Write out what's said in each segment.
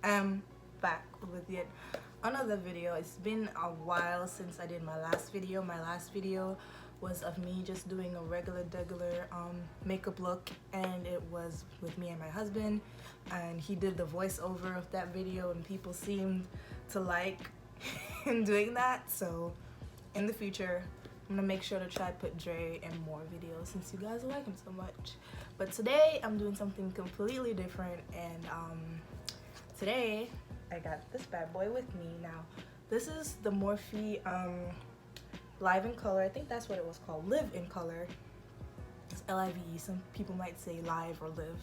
I'm back with yet another video. It's been a while since I did my last video. My last video was of me just doing a regular makeup look, and it was with me and my husband, and he did the voiceover of that video, and people seemed to like him doing that. So in the future I'm gonna make sure to try to put Dre in more videos since you guys like him so much. But today I'm doing something completely different, and today I got this bad boy with me. Now this is the Morphe Live in Color. I think that's what it was called, Live in Color. It's L-I-V-E. Some people might say live or live.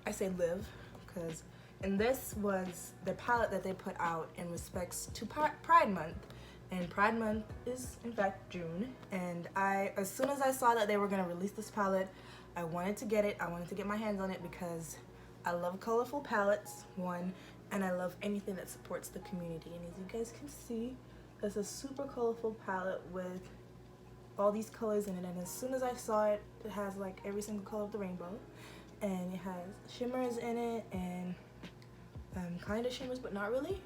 I say live because, and this was the palette that they put out in respects to Pride Month. And Pride Month is in fact June, and as soon as I saw that they were going to release this palette, I wanted to get it. I wanted to get my hands on it because I love colorful palettes, one, and I love anything that supports the community. And as you guys can see, it's a super colorful palette with all these colors in it, and as soon as I saw it, it has like every single color of the rainbow, and it has shimmers in it, and kind of shimmers but not really,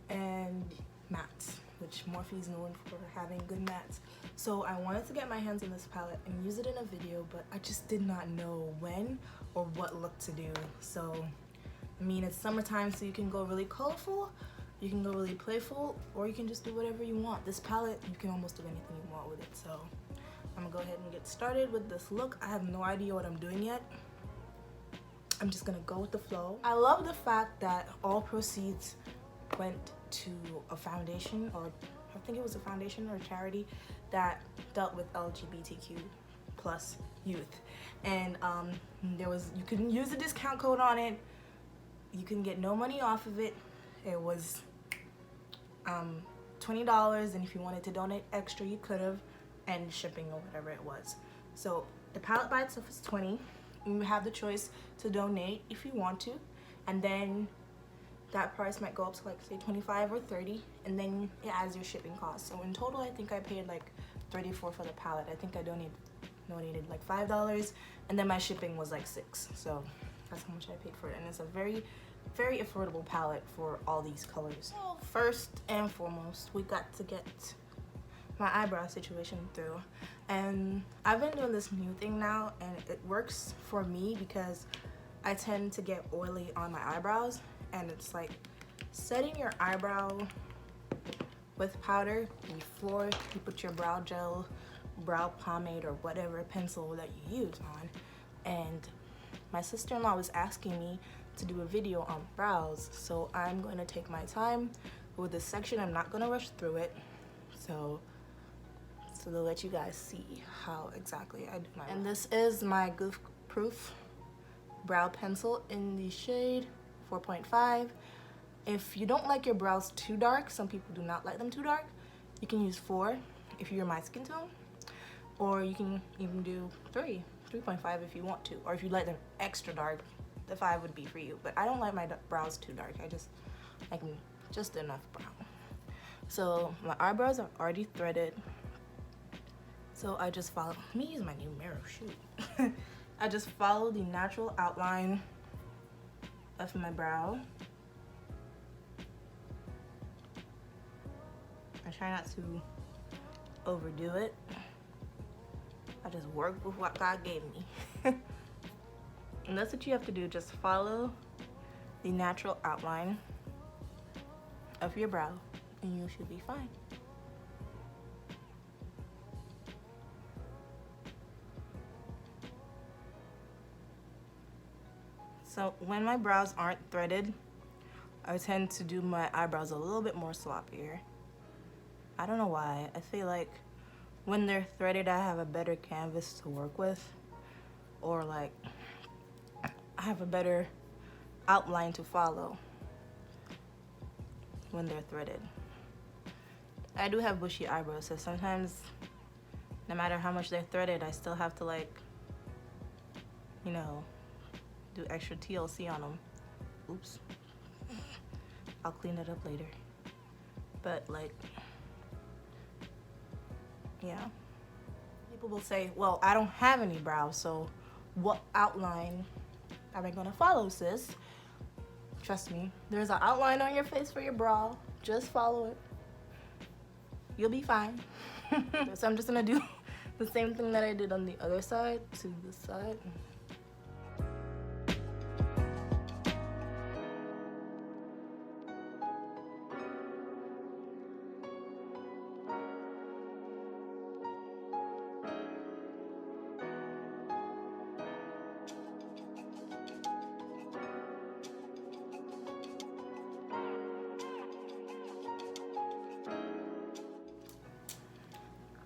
and mattes, which Morphe is known for having good mattes. So I wanted to get my hands on this palette and use it in a video, but I just did not know when or what look to do. So I mean, it's summertime, so you can go really colorful, you can go really playful, or you can just do whatever you want. This palette, you can almost do anything you want with it. So I'm gonna go ahead and get started with this look. I have no idea what I'm doing yet. I'm just gonna go with the flow. I love the fact that all proceeds went to a foundation, or I think it was a foundation or a charity that dealt with LGBTQ plus youth. And you couldn't use a discount code on it. You couldn't get no money off of it. It was $20, and if you wanted to donate extra, you could have, and shipping or whatever it was. So the palette by itself is $20. You have the choice to donate if you want to, and then that price might go up to like say 25 or 30, and then it adds your shipping costs. So in total, I think I paid like $34 for the palette. I think I donated like $5, and then my shipping was like $6. So that's how much I paid for it, and it's a very affordable palette for all these colors. So first and foremost, we got to get my eyebrow situation through, and I've been doing this new thing now, and it works for me because I tend to get oily on my eyebrows, and it's like setting your eyebrow with powder before you put your brow gel, brow pomade, or whatever pencil that you use on. And my sister-in-law was asking me to do a video on brows, so I'm going to take my time with this section. I'm not going to rush through it, so to let you guys see how exactly I do my brows. And this is my goof proof brow pencil in the shade 4.5. If you don't like your brows too dark, some people do not like them too dark, you can use 4 if you're my skin tone, or you can even do 3.5 if you want to, or if you like them extra dark, the 5 would be for you. But I don't like my brows too dark. I just like them just enough brown. So my eyebrows are already threaded, so I just follow, let me use my new mirror, shoot. I just follow the natural outline of my brow. I try not to overdo it. I just work with what God gave me. And that's what you have to do, just follow the natural outline of your brow, and you should be fine. So when my brows aren't threaded, I tend to do my eyebrows a little bit more sloppier. I don't know why. I feel like when they're threaded, I have a better canvas to work with, or like I have a better outline to follow when they're threaded. I do have bushy eyebrows, so sometimes no matter how much they're threaded, I still have to, like, you know, do extra TLC on them. Oops. I'll clean it up later. But like, yeah. People will say, well, I don't have any brows, so what outline am I gonna follow, sis? Trust me, there's an outline on your face for your brow. Just follow it. You'll be fine. So I'm just gonna do the same thing that I did on the other side to this side.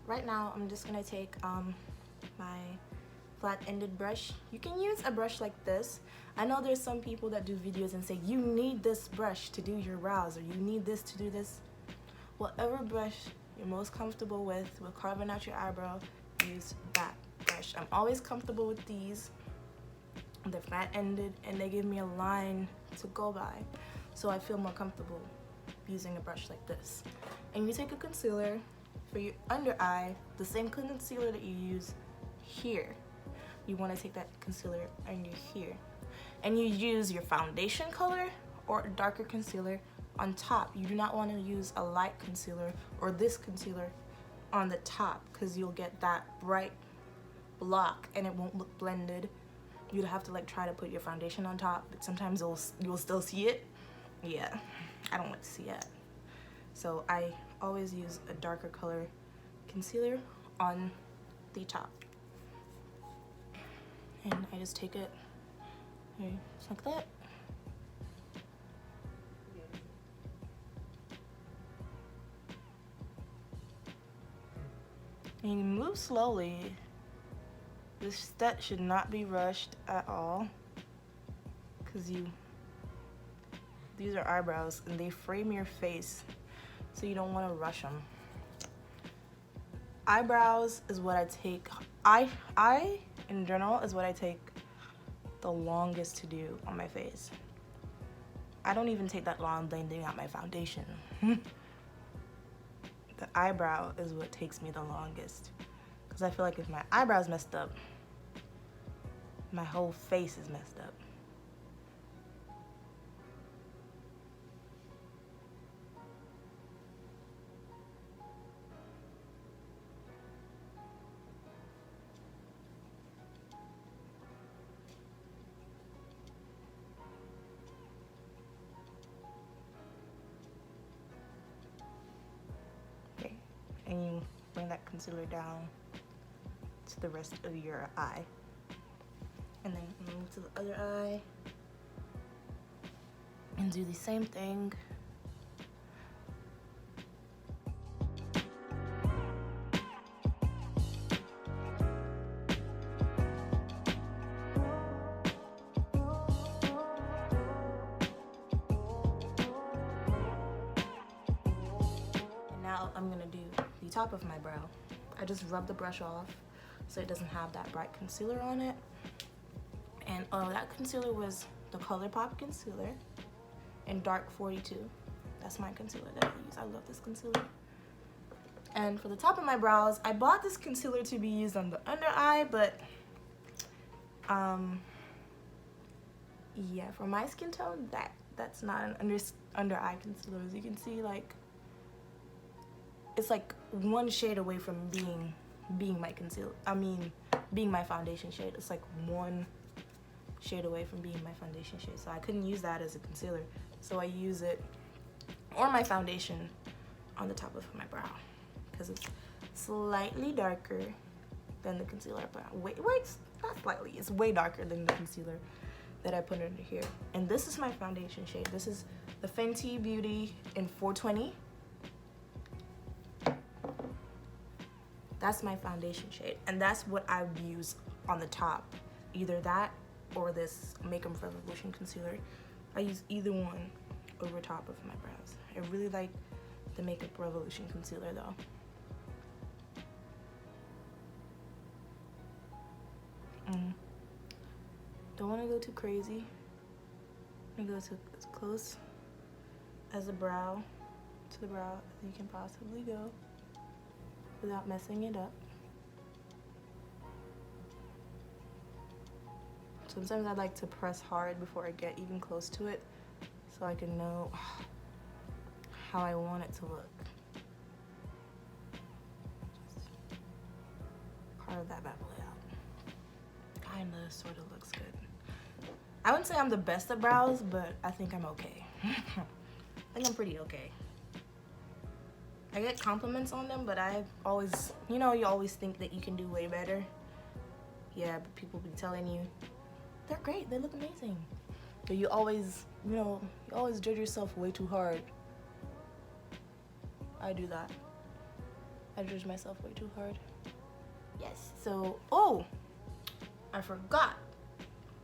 Right now, I'm just gonna take my flat-ended brush. You can use a brush like this. I know there's some people that do videos and say, you need this brush to do your brows, or you need this to do this. Whatever brush you're most comfortable with carving out your eyebrow, use that brush. I'm always comfortable with these. They're flat-ended, and they give me a line to go by. So I feel more comfortable using a brush like this. And you take a concealer for your under eye, the same concealer that you use here. You want to take that concealer under here, and you use your foundation color or a darker concealer on top. You do not want to use a light concealer or this concealer on the top, because you'll get that bright block and it won't look blended. You'd have to like try to put your foundation on top, but sometimes you'll still see it. Yeah, I don't like to see it. So I always use a darker color concealer on the top. And I just take it here, just like that. And you move slowly. This step should not be rushed at all, because these are eyebrows and they frame your face, so you don't want to rush them. Eyebrows is what I take, eye in general is what I take the longest to do on my face. I don't even take that long blending out my foundation. The eyebrow is what takes me the longest, because I feel like if my eyebrow's messed up, my whole face is messed up. And you bring that concealer down to the rest of your eye. And then move to the other eye and do the same thing. And now I'm gonna do the top of my brow. I just rub the brush off so it doesn't have that bright concealer on it. And that concealer was the ColourPop concealer in dark 42. That's my concealer that I use. I love this concealer. And for the top of my brows, I bought this concealer to be used on the under eye, but yeah, for my skin tone, that's not an under eye concealer. As you can see, like, it's like one shade away from being my concealer. I mean, being my foundation shade. It's like one shade away from being my foundation shade. So I couldn't use that as a concealer. So I use it, or my foundation, on the top of my brow, because it's slightly darker than the concealer I put on. Wait, not slightly. It's way darker than the concealer that I put under here. And this is my foundation shade. This is the Fenty Beauty in 420. That's my foundation shade, and that's what I use on the top. Either that or this Makeup Revolution concealer. I use either one over top of my brows. I really like the Makeup Revolution concealer though. Don't want to go too crazy. I'm gonna go to as close as the brow to the brow as you can possibly go without messing it up. Sometimes I like to press hard before I get even close to it, so I can know how I want it to look. Just carve that bad boy out. Kinda sorta looks good. I wouldn't say I'm the best at brows, but I think I'm okay. I think I'm pretty okay. I get compliments on them, but I always, you know, you always think that you can do way better. Yeah, but people be telling you, they're great, they look amazing. But you always, you know, you always judge yourself way too hard. I do that. I judge myself way too hard. Yes, so, oh, I forgot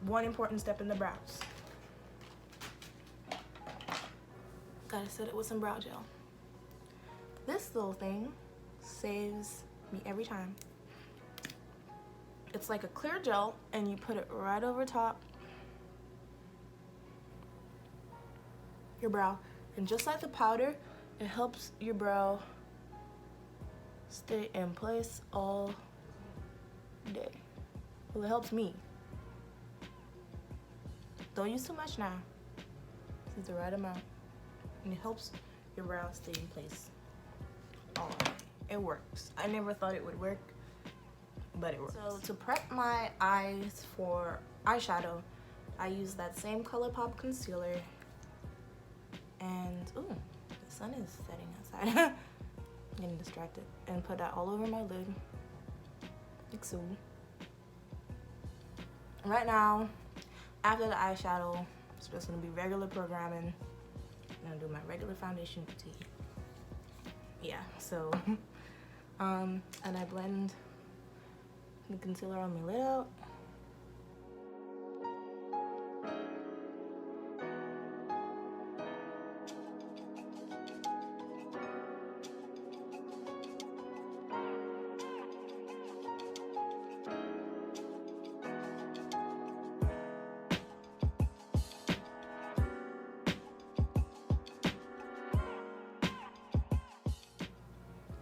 one important step in the brows. Gotta set it with some brow gel. This little thing saves me every time. It's like a clear gel and you put it right over top your brow. And just like the powder, it helps your brow stay in place all day. Well, it helps me. Don't use too much now. This is the right amount. And it helps your brow stay in place all day. It works. I never thought it would work, but it works. So to prep my eyes for eyeshadow, I use that same ColourPop concealer. And, ooh, the sun is setting outside. Getting distracted. And put that all over my lid. Like so. Right now, after the eyeshadow, it's just gonna be regular programming. I'm gonna do my regular foundation routine. Yeah, so, and I blend the concealer on my lid out.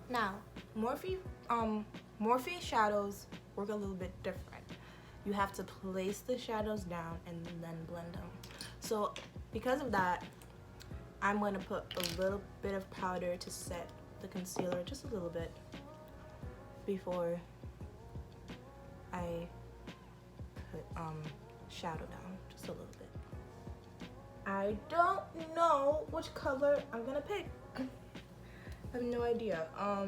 Now, Morphe shadows work a little bit different. You have to place the shadows down and then blend them. So because of that, I'm going to put a little bit of powder to set the concealer, just a little bit, before I put shadow down, just a little bit. I don't know which color I'm gonna pick. I have no idea. I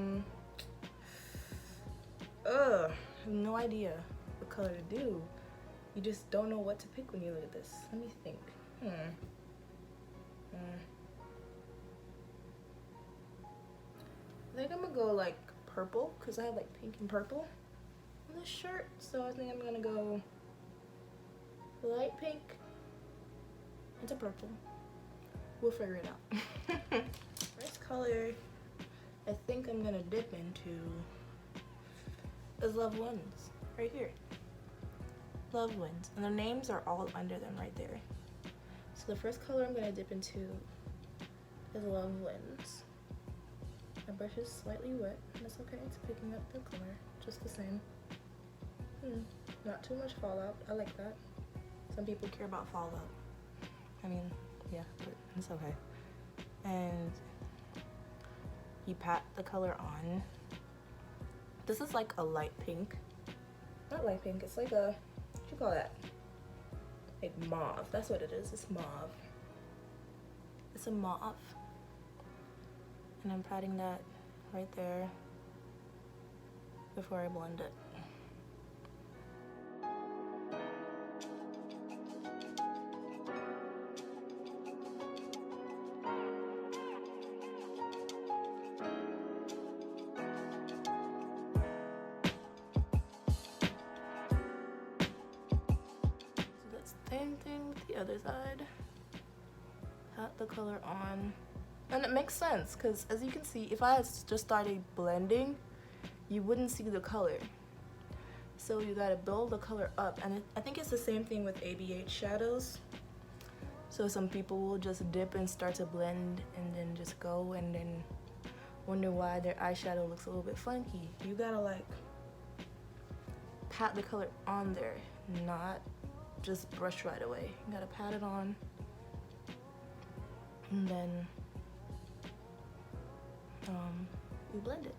have no idea what color to do. You just don't know what to pick when you look at this. Let me think. I think I'm gonna go like purple because I have like pink and purple on this shirt. So I think I'm gonna go light pink into purple. We'll figure it out. First color I think I'm gonna dip into is Love Wins, right here. Love Wins, and the names are all under them right there. So the first color I'm gonna dip into is Love Wins. My brush is slightly wet, and that's okay, it's picking up the color just the same. Not too much fallout, I like that. Some people care about fallout. I mean, yeah, but it's okay. And you pat the color on. This is like a light pink. Not light pink, it's like a, what you call that? Like mauve, that's what it is, it's mauve. It's a mauve. And I'm patting that right there before I blend it. Same thing with the other side. Pat the color on. And it makes sense because as you can see, if I had just started blending, you wouldn't see the color. So you gotta build the color up. And I think it's the same thing with ABH shadows. So some people will just dip and start to blend and then just go and then wonder why their eyeshadow looks a little bit funky. You gotta like pat the color on there, not just brush right away. You gotta pat it on and then you blend it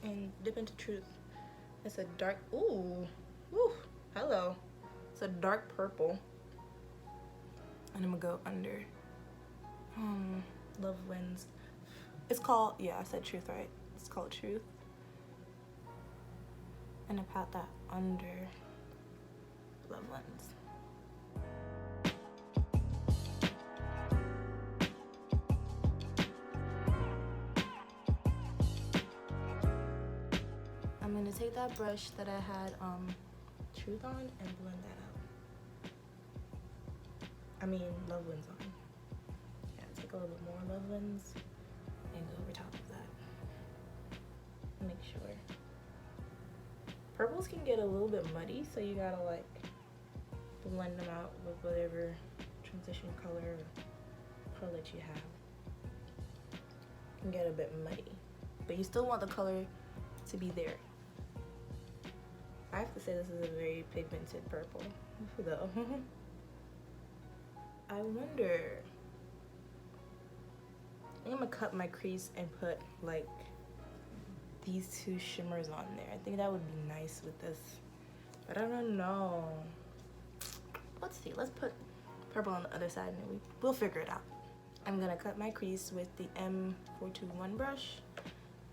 and dip into Truth. It's a dark, ooh, hello. It's a dark purple, and I'm gonna go under Love Wins. It's called, yeah, I said Truth, right? It's called Truth. And I pat that under Love Wins. I'm gonna take that brush that I had Truth on and blend that out. I mean, Love Wins on. Yeah, take a little bit more Love Wins and go over top of that. Make sure. Purples can get a little bit muddy, so you gotta like blend them out with whatever transition color or palette you have. It can get a bit muddy, but you still want the color to be there. I have to say this is a very pigmented purple, though. I wonder, I'm gonna cut my crease and put like these two shimmers on there. I think that would be nice with this, but I don't know. Let's see, let's put purple on the other side and we'll figure it out. I'm gonna cut my crease with the M421 brush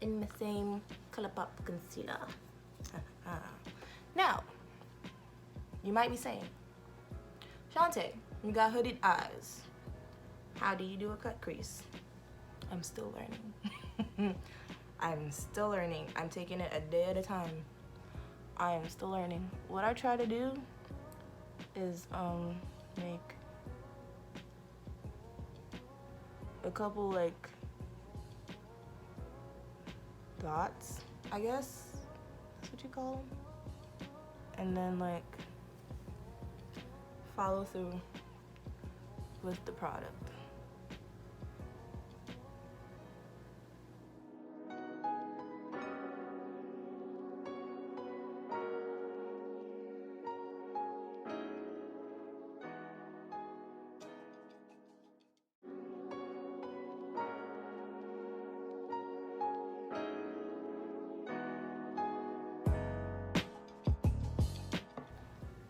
in the same ColourPop concealer. Now, you might be saying, Shantae, you got hooded eyes. How do you do a cut crease? I'm still learning. I'm still learning. I'm taking it a day at a time. I am still learning. What I try to do is make a couple like dots, I guess that's what you call them, and then like follow through with the product.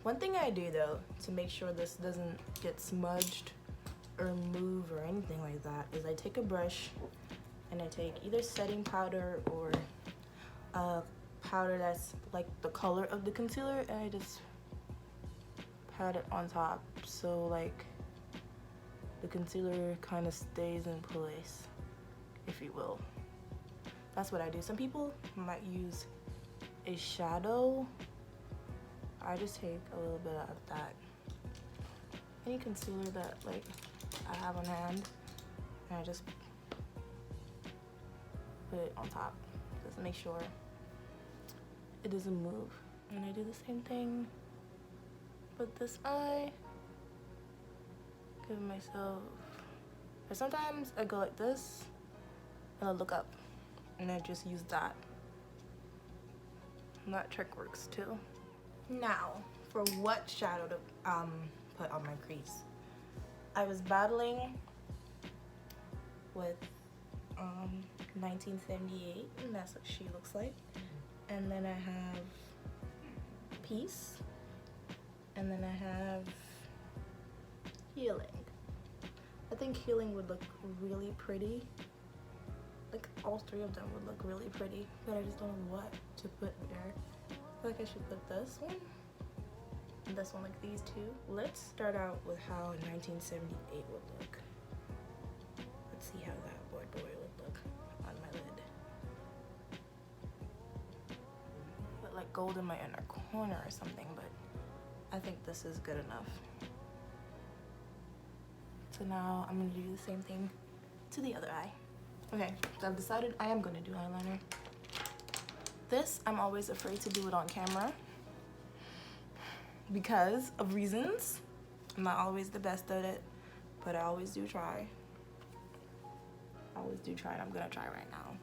One thing I do though, to make sure this doesn't get smudged or move or anything like that, is I take a brush and I take either setting powder or a powder that's like the color of the concealer, and I just pat it on top so like the concealer kind of stays in place, if you will. That's what I do. Some people might use Eyeshadow. I just take a little bit of that, any concealer that like I have on hand, and I just put it on top just to make sure it doesn't move. And I do the same thing with this eye. Give myself, but sometimes I go like this and I look up and I just use that. And that trick works too. Now, for what shadow to put on my crease. I was battling with 1978, and that's what she looks like. And then I have Peace, and then I have Healing. I think Healing would look really pretty. Like all three of them would look really pretty, but I just don't know what to put there. I feel like I should put this one and this one, like these two. Let's start out with how 1978 would look. Let's see how that boy would look on my lid. Put like gold in my inner corner or something, but I think this is good enough. So now I'm gonna do the same thing to the other eye. Okay, so I've decided I am gonna do eyeliner. This, I'm always afraid to do it on camera because of reasons. I'm not always the best at it, but I always do try. I always do try, and I'm gonna try right now.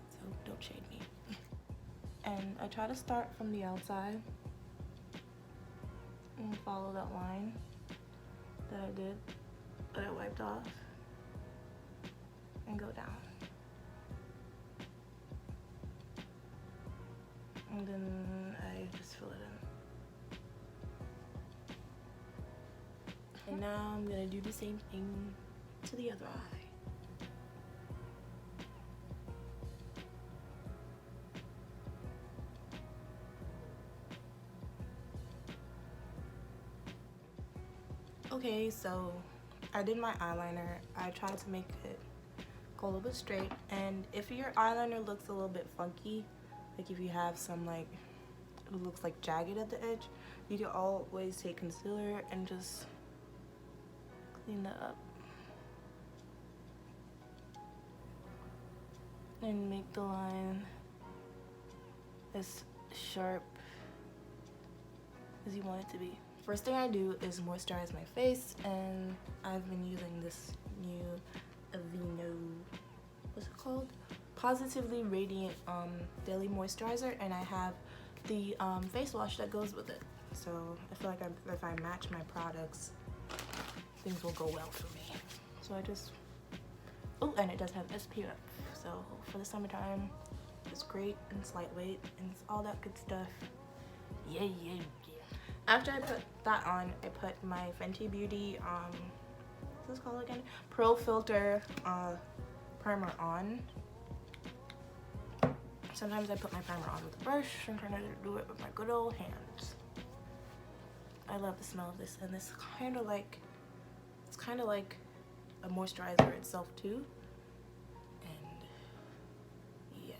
So don't shade me. And I try to start from the outside and follow that line that I did, that I wiped off. and go down. And then I just fill it in. And now I'm gonna do the same thing to the other eye. Okay, so I did my eyeliner. I tried to make it go a little bit straight, and if your eyeliner looks a little bit funky, like if you have some like it looks like jagged at the edge, you can always take concealer and just clean that up and make the line as sharp as you want it to be. First thing I do is moisturize my face, and I've been using this new Aveeno, what's it called? Positively Radiant Daily Moisturizer, and I have the face wash that goes with it. So I feel like if I match my products, things will go well for me. So I just, oh, and it does have SPF. So for the summertime, it's great and it's lightweight and it's all that good stuff. Yeah, yeah, yeah. After I put that on, I put my Fenty Beauty, what's this called again? Pro Filter primer on. Sometimes I put my primer on with a brush, sometimes I do it with my good old hands. I love the smell of this, and this it's kind of like a moisturizer itself too. And yeah,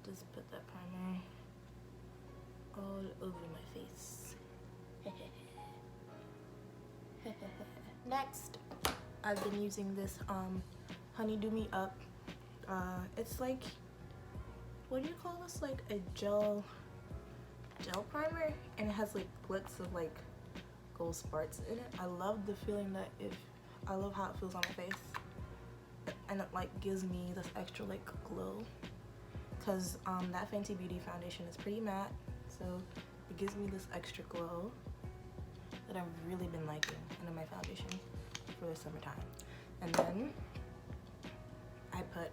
just put that primer all over my face. Next, I've been using this Honey Do Me Up. It's like, what do you call this? Like a gel primer, and it has like glitz of like gold sparks in it. I love the feeling that I love how it feels on my face, and it like gives me this extra like glow, because that Fenty Beauty foundation is pretty matte, so it gives me this extra glow that I've really been liking in my foundation for the summertime. And then I put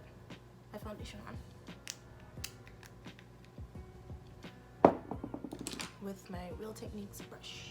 my foundation on with my Real Techniques brush.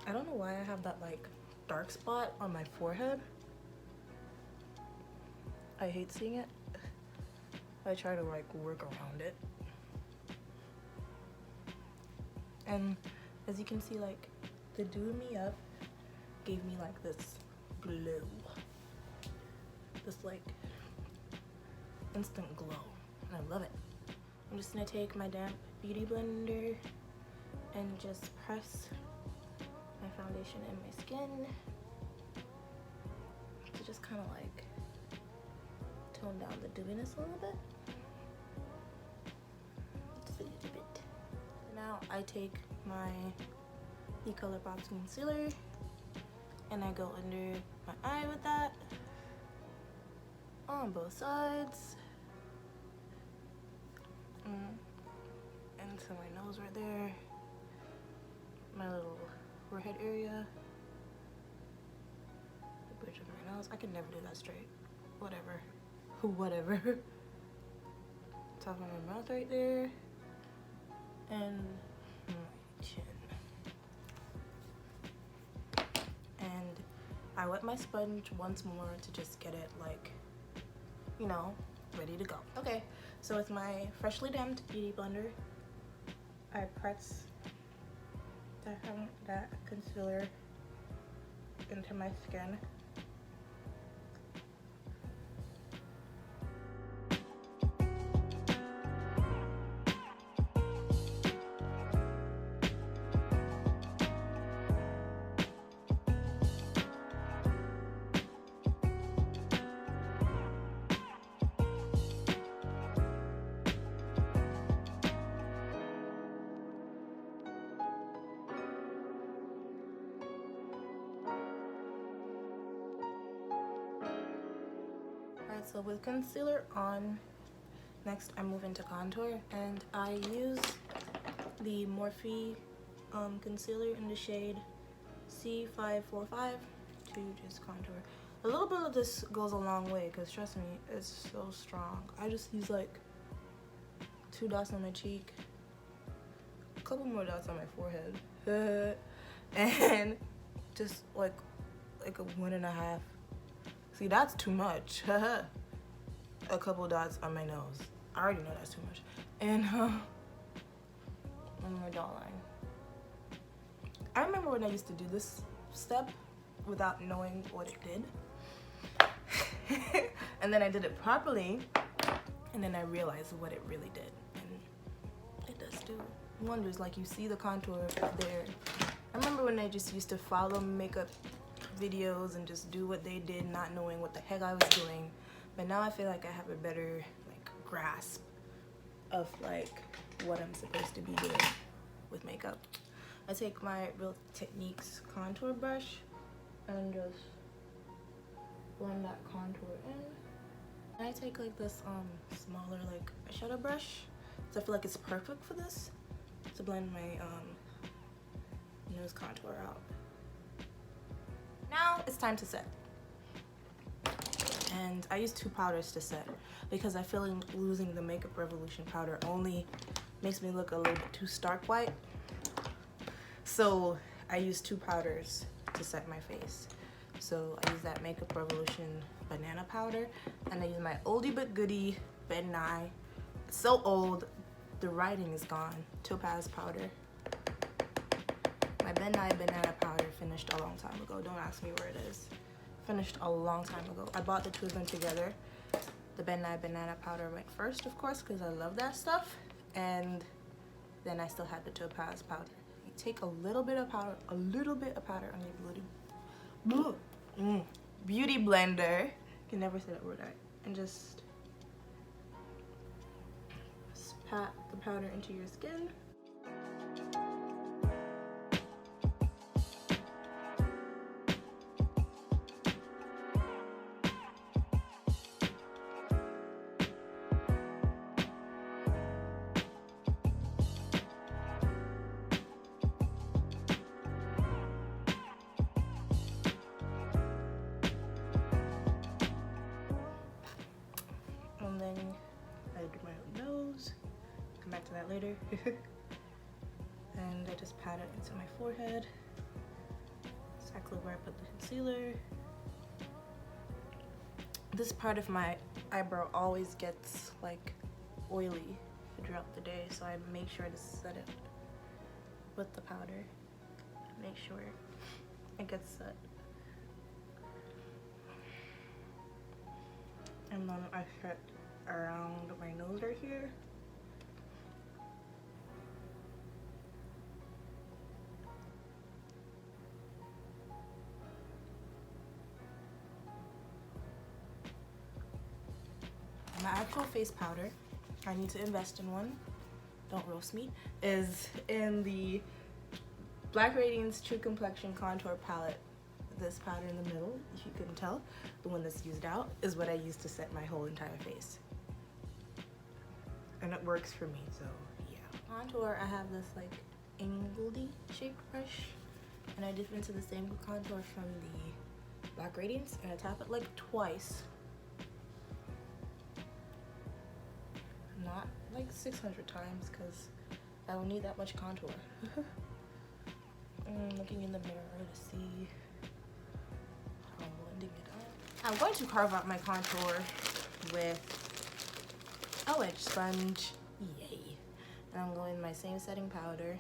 I don't know why I have that like dark spot on my forehead. I hate seeing it. I try to like work around it. And as you can see, like the Do Me Up gave me like this glow. This like instant glow. And I love it. I'm just gonna take my damp beauty blender and just press my foundation in my skin to just kind of like tone down the dewiness a little bit. Just a little bit. Now I take my The ColourPop concealer and I go under my eye with that on both sides. Into my nose right there, my little forehead area, the bridge of my nose. I can never do that straight. Whatever. Top of my mouth right there, and my chin. And I wet my sponge once more to just get it like, you know, ready to go. Okay, so with my freshly damped beauty blender, I press that concealer into my skin. Alright, so with concealer on, next I move into contour, and I use the Morphe concealer in the shade C545 to just contour. A little bit of this goes a long way, because trust me, it's so strong. I just use like 2 dots on my cheek, a couple more dots on my forehead, and just like a 1.5. See, that's too much. A couple dots on my nose. I already know that's too much. And one more jawline. I remember when I used to do this step without knowing what it did. And then I did it properly, and then I realized what it really did. And it does do wonders. Like, you see the contour there. I remember when I just used to follow makeup videos and just do what they did, not knowing what the heck I was doing. But now I feel like I have a better like grasp of like what I'm supposed to be doing with makeup. I take my Real Techniques contour brush and just blend that contour in. And I take like this smaller like eyeshadow brush, so I feel like it's perfect for this, to blend my nose contour out. Now it's time to set. And I use 2 powders to set because I feel like losing the Makeup Revolution powder only makes me look a little bit too stark white. So I use 2 powders to set my face. So I use that Makeup Revolution banana powder, and I use my oldie but goodie Ben Nye. It's so old, the writing is gone. Topaz powder. My Ben Nye banana powder finished a long time ago. Don't ask me where it is. Finished a long time ago. I bought the 2 of them together. The Ben Nye banana powder went first, of course, because I love that stuff. And then I still had the Topaz powder. You take a little bit of powder on your beauty blender. Can never say that word right. And just pat the powder into your skin. And then I do my nose. Come back to that later. And I just pat it into my forehead. Exactly where I put the concealer. This part of my eyebrow always gets like oily throughout the day, so I make sure to set it with the powder. Make sure it gets set. And then I set around my nose right here. My actual face powder, I need to invest in one, don't roast me, is in the Black Radiance True Complexion Contour Palette. This powder in the middle, if you couldn't tell, the one that's used out, is what I use to set my whole entire face. And it works for me, so yeah. Contour, I have this like angledy shaped brush, and I dip into the same contour from the Black Radiance, and I tap it like twice. Not like 600 times, because I don't need that much contour. Looking in the mirror to see how I'm blending it out. I'm going to carve out my contour with a wedge sponge. Yay. And I'm going my same setting powder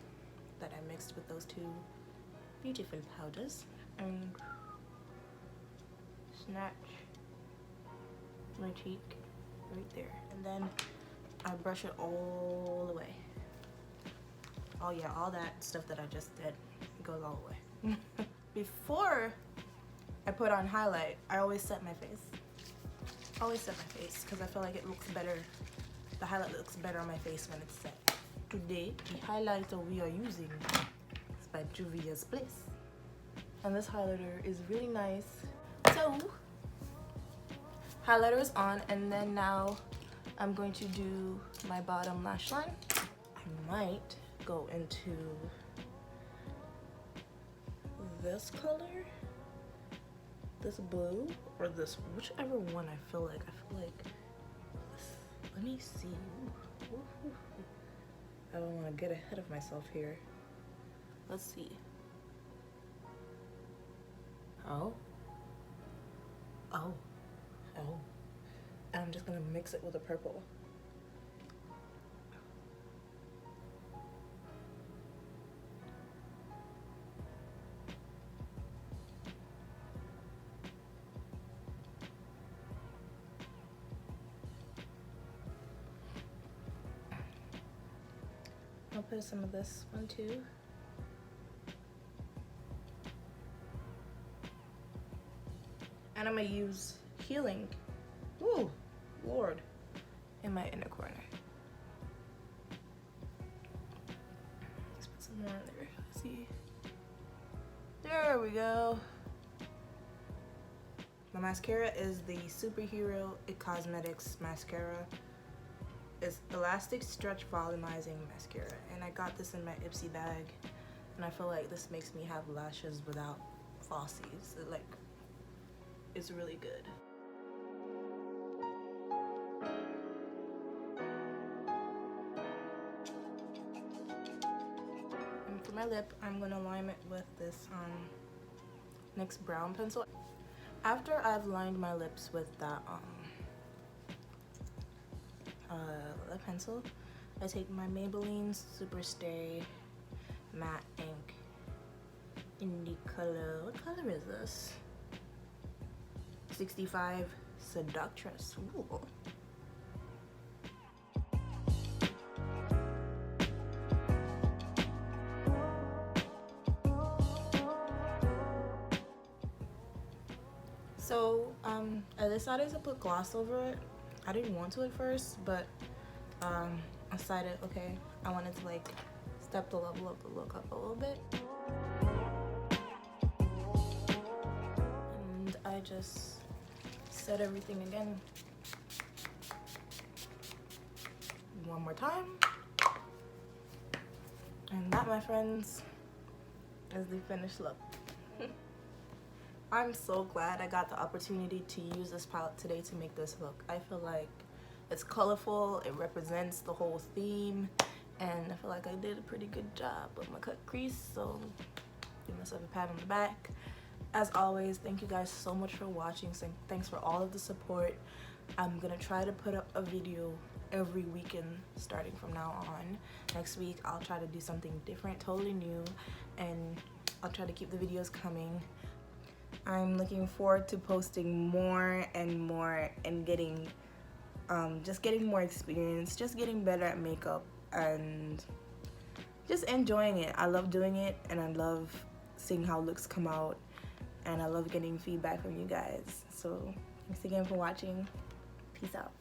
that I mixed with those 2 beautiful powders, and snatch my cheek right there. And then I brush it all the way. Oh yeah, all that stuff that I just did, it goes all the way. Before I put on highlight, I always set my face. Always set my face, because I feel like it looks better. The highlight looks better on my face when it's set. Today, the highlighter we are using is by Juvia's Bliss. And this highlighter is really nice. So, highlighter is on, and then now I'm going to do my bottom lash line. I might go into this color, this blue, or this, whichever one I feel like. This, let me see. Ooh. I don't want to get ahead of myself here. Let's see. Oh. And I'm just gonna mix it with the purple. I'll put some of this one too. And I'm gonna use Healing. Ooh, Lord, in my inner corner. Let's put some more in there. Let's see. There we go. My mascara is the Superhero It Cosmetics mascara. It's Elastic Stretch Volumizing Mascara, and I got this in my Ipsy bag, and I feel like this makes me have lashes without falsies. It's really good. And for my lip, I'm gonna line it with this NYX brown pencil. After I've lined my lips with that lip pencil, I take my Maybelline Superstay Matte Ink in the color, what color is this? 65 Seductress. Ooh. So I decided to put gloss over it. I didn't want to at first, but I decided, okay, I wanted to like step the level of the look up a little bit. And I just set everything again one more time. And that, my friends, is the finished look. I'm so glad I got the opportunity to use this palette today to make this look. I feel like it's colorful, it represents the whole theme, and I feel like I did a pretty good job with my cut crease, so give myself a pat on the back. As always, thank you guys so much for watching. So thanks for all of the support. I'm gonna try to put up a video every weekend starting from now on. Next week I'll try to do something different, totally new, and I'll try to keep the videos coming. I'm looking forward to posting more and more and getting just getting more experience, just getting better at makeup, and just enjoying it. I love doing it, and I love seeing how looks come out, and I love getting feedback from you guys. So thanks again for watching. Peace out.